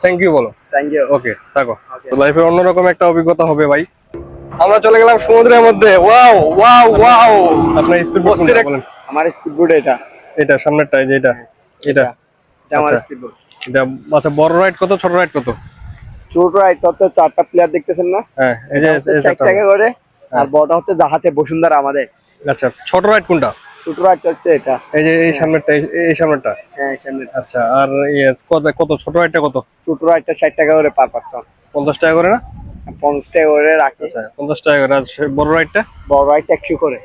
Thank you বলো। Thank you. Okay থাকো। তো লাইফের অন্যরকম একটা অভিজ্ঞতা হবে ভাই। আমরা চলে গেলাম সমুদ্রের মধ্যে। Wow wow wow. আপনার স্পিড বোট কোনটা বলেন? আমার স্পিড বোট এটা। এটা সামনেরটা, এই যে এটা এটা এটা আমার আচ্ছা স্পিড বোট। এটা আচ্ছা, বড় রাইড কত, ছোট রাইড কত? ছোট রাইড হচ্ছে 4টা প্লেয়ার দেখতেছেন না? হ্যাঁ এই যে 4 টাকা করে। আর বড়টা হচ্ছে জাহাজে বসুন্ধরা আমাদের। আচ্ছা, ছোট রাইড কোনটা? ছোট রাইড হচ্ছে এটা। এই যে এই সামনেরটা, এই সামনেরটা। হ্যাঁ সামনে। আচ্ছা, আর কত কত ছোট রাইডটা কত? ছোট রাইডটা 60 টাকা করে পার পারসন। 50 টাকা করে না? 50 টাকা করে রাখে। আচ্ছা 50 টাকা করে। আর বড় রাইডটা? বড় রাইডটা 100 করে।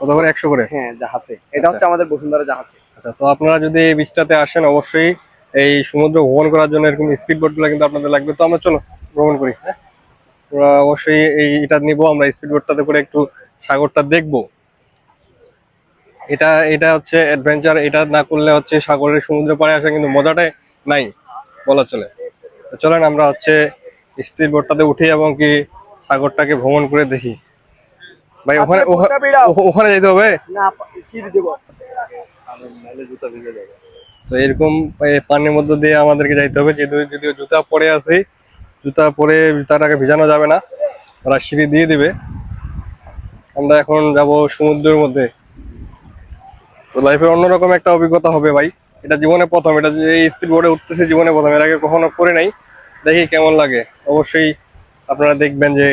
কত করে? 100 করে। হ্যাঁ জাহাজে। এটা হচ্ছে আমাদের বসুন্ধরা জাহাজে। আচ্ছা, তো আপনারা যদি এই বিচটাতে আসেন অবশ্যই এই সমুদ্র ভ্রমণ করার জন্য এরকম স্পিড বোট গুলো কিন্তু আপনাদের লাগবে। তো আমরা চলো ভ্রমণ করি। হ্যাঁ, আমরা অবশ্যই এটা নিবো। আমরা স্পিড বোটটাতে করে একটু সাগরটা দেখবো। এটা এটা হচ্ছে অ্যাডভেঞ্চার। এটা না করলে হচ্ছে সাগরের সমুদ্র পাড়ে আসা কিন্তু মজাটাই নাই বলা চলে। তো চলেন আমরা হচ্ছে স্পিড বোটটাতে উঠি এবং কি সাগরটাকে ভ্রমণ করে দেখি। ভাই ওখানে ওখানে যেতে হবে না, সিঁড়ি দেব। তো এরকম পানির মধ্যে দিয়ে আমাদেরকে যাইতে হবে। যদিও জুতা পরে আছি, জুতা পরে জুতাটাকে ভিজানো যাবে না, ওরা সিঁড়ি দিয়ে দিবে। আমরা এখন যাব সমুদ্রের মধ্যে। তো লাইফের অন্যরকম একটা অভিজ্ঞতা হবে ভাই। এটা জীবনে প্রথম, এটা যে স্পিড বোর্ডে উঠতেছে জীবনে প্রথম, এর আগে কখনো করে নাই। দেখি কেমন লাগে। অবশ্যই আপনারা দেখবেন যে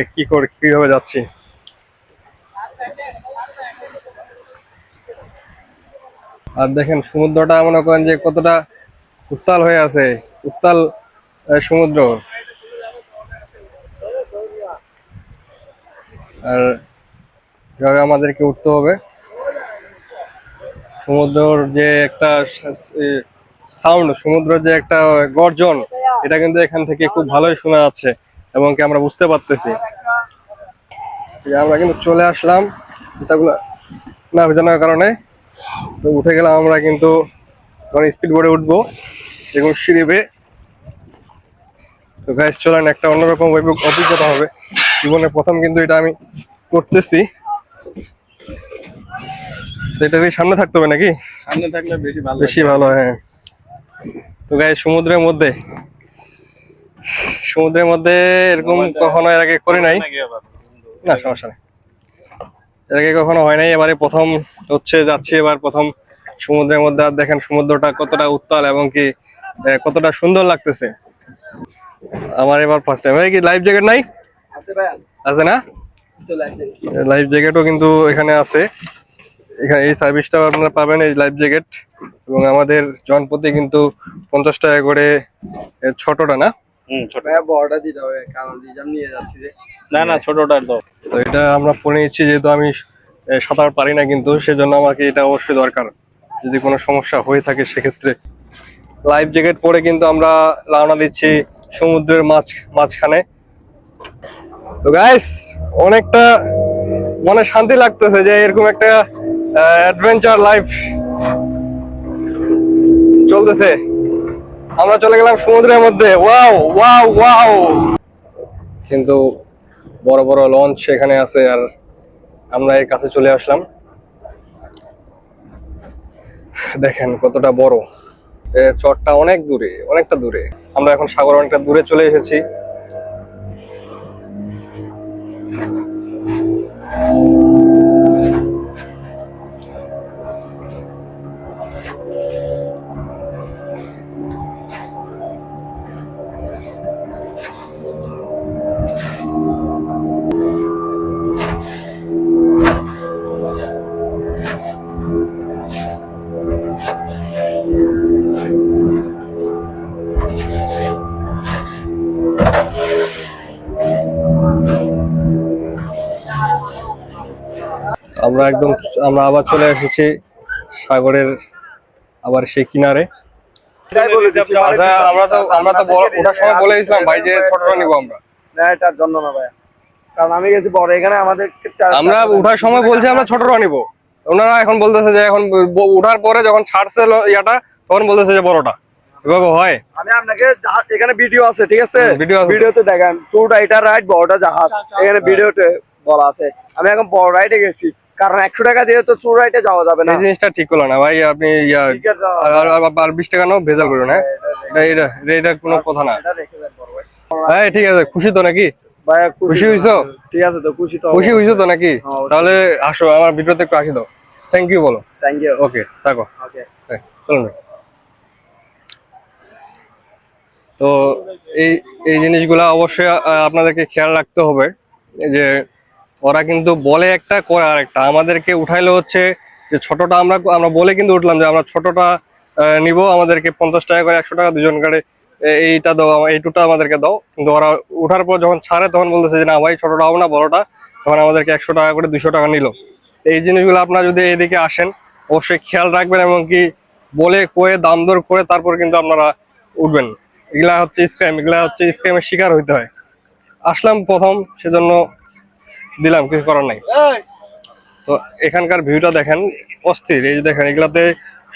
কিভাবে যাচ্ছি। আর দেখেন সমুদ্রটা মনে করেন যে কতটা উত্তাল হয়ে আছে, উত্তাল সমুদ্র। আর এভাবে আমাদেরকে উঠতে হবে। সমুদ্রের যে একটা সাউন্ড, সমুদ্রের যে একটা গর্জন, এটা কিন্তু এখান থেকে খুব ভালোই শোনা যাচ্ছে এবং কি আমরা বুঝতে পারতেছি। আমরা কিন্তু চলে আসলাম জুতাগুলো না ভেজানোর কারণে। তো উঠে গেলাম আমরা কিন্তু স্পিড বোর্ডে উঠবো এবং সিঁড়ি বেয়ে। তো গাইস চলেন, একটা অন্যরকম অভিজ্ঞতা হবে জীবনে প্রথম, কিন্তু এটা আমি করতেছি। এটা দিয়ে সামনে থাকতে হবে নাকি? সামনে থাকলে বেশি ভালো। হ্যাঁ, তো গাইস সমুদ্রের মধ্যে এরকম কখনো এর আগে করি নাই। না সমস্যা নেই, এর আগে কখনো হয় নাই, এবারে প্রথম হচ্ছে যাচ্ছি এবার প্রথম সমুদ্রের মধ্যে। আর দেখেন সমুদ্রটা কতটা উত্তাল এবং কি কতটা সুন্দর লাগতেছে। আমার এবার ফার্স্ট টাইম। কি লাইফ জ্যাকেট নাই? আছে ভাই। আছে না? তো লাগবে। লাইফ জ্যাকেটও কিন্তু এখানে আছে। এখানে এই সার্ভিসটাও আপনারা পাবেন, এই লাইফ জ্যাকেট। এবং আমাদের জনপ্রতি কিন্তু 50 টাকা করে ছোটটা না? ছোট ভাই বড়টা দিতে হবে কারণ রিজার্ভ নিয়ে যাচ্ছি যে। না না, ছোটটা তো। তো এটা আমরা পরে নিচ্ছি যেহেতু আমি সাঁতার পারি না, কিন্তু সেজন্য আমাকে এটা অবশ্যই দরকার যদি কোনো সমস্যা হয়ে থাকে সেক্ষেত্রে। লাইফ জ্যাকেট পরে কিন্তু আমরা রওনা দিচ্ছি সমুদ্রের মাঝখানে। তো গাইস অনেকটা মনে শান্তি লাগতেছে যে এরকম একটা অ্যাডভেঞ্চার লাইফ চলতেছে। আমরা চলে গেলাম সমুদ্রের মধ্যে। Wow wow wow. কিন্তু বড় বড় লঞ্চ সেখানে আছে আর আমরা এর কাছে চলে আসলাম। দেখেন কতটা বড়। চরটা অনেক দূরে, অনেকটা দূরে। আমরা এখন সাগর অনেকটা দূরে চলে এসেছি। আমরা আবার চলে এসেছি সাগরের আবার সেই কিনারে। আচ্ছা, আমরা তো ওঠার সময় বলে দিয়েছিলাম ভাই যে ছোটটা নিবো আমরা। না এটার জন্য না ভাই, কারণ আমি গেছি বড়। এখানে আমাদের আমরা ওঠার সময় বলছি আমরা ছোটটা নিবো, ওনারা এখন বলতেছে যে এখন ওঠার পরে যখন ছাড়ছে ইয়াটা তখন বলতেছে যে বড়টা। এভাবে হয়? আমি আপনাকে এখানে ভিডিও আছে, ঠিক আছে? ভিডিওতে দেখেন ছোটটা এটা রাইড, বড়টা জাহাজ। এখানে ভিডিওতে বলা আছে। আমি এখন বড় রাইডে গেছি কারণ 100 টাকা দিয়ে তো চুর রাইটে যাওয়া যাবে না। এই জিনিসটা ঠিক করলো না ভাই, আপনি টিকিট যাওয়া আর 20 টাকা নাও ভেজাল করুন। হ্যাঁ, এটা কোনো কথা না। এটা রেখে দেন বড় ভাই। হ্যাঁ ঠিক আছে, খুশি তো নাকি? ভাই খুশি হইছো? ঠিক আছে তো, খুশি তো খুশি হইছো তো নাকি? হ্যাঁ, অবশ্যই। তাহলে আসো আমার ভিডিওতে একটু আসি দাও। থ্যাংক ইউ বলো। Thank you. ওকে, থাকো। ওকে। হ্যাঁ, চলুন ভাই। তো এই এই জিনিসগুলা অবশ্যই আপনাদেরকে খেয়াল রাখতে হবে যে ওরা কিন্তু বলে একটা করে আরেকটা। আমাদেরকে উঠাইলো হচ্ছে যে ছোটটা আমরা আমরা বলে কিন্তু উঠলাম যে আমরা ছোটটা নিব, আমাদেরকে 50 টাকা করে 100 টাকা দুজন করে এইটা দাও, এইটুটা আমাদেরকে দাও। কিন্তু ওরা উঠার পর যখন ছাড়ে তখন বলতেছে যে না ভাই ছোটটা হবে না বড়টা, তখন আমাদেরকে 100 টাকা করে 200 টাকা নিল। এই জিনিসগুলো আপনারা যদি এদিকে আসেন অবশ্যই খেয়াল রাখবেন, এবং কি বলে কয়ে দাম দর করে তারপর কিন্তু আপনারা উঠবেন। এগুলা হচ্ছে স্ক্যাম, এগুলা হচ্ছে স্ক্যামের শিকার হইতে হয়। আসলাম প্রথম, সেজন্য দিলাম, কিছু করার নাই। তো এখানকার ভিউটা দেখেন, অস্থির। এই যে দেখেন, এগুলাতে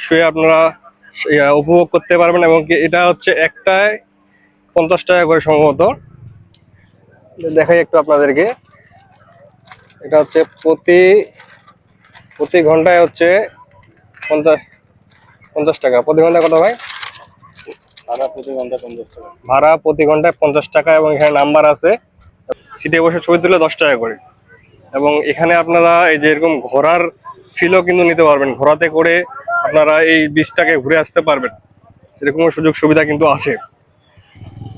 শুয়ে আপনারা উপভোগ করতে পারবেন, এবং কি এটা হচ্ছে একটায় 50 টাকা করে সম্ভবত। দেখাই একটু আপনাদেরকে, এটা হচ্ছে প্রতি ঘন্টায় হচ্ছে 50 টাকা। প্রতি ঘন্টায় কত ভাই? ভাড়া প্রতি ঘন্টা 50 টাকা। ভাড়া প্রতি ঘন্টায় 50 টাকা, এবং এখানে নাম্বার আছে। সিটে বসে ছবি তুলে 10 টাকা করে। এবং এখানে আপনারা এই যে এরকম ঘোরার ফিলও কিন্তু নিতে পারবেন, ঘোরাতে করে আপনারা এই বিচটাকে ঘুরে আসতে পারবেন, এরকম সুযোগ সুবিধা কিন্তু আছে।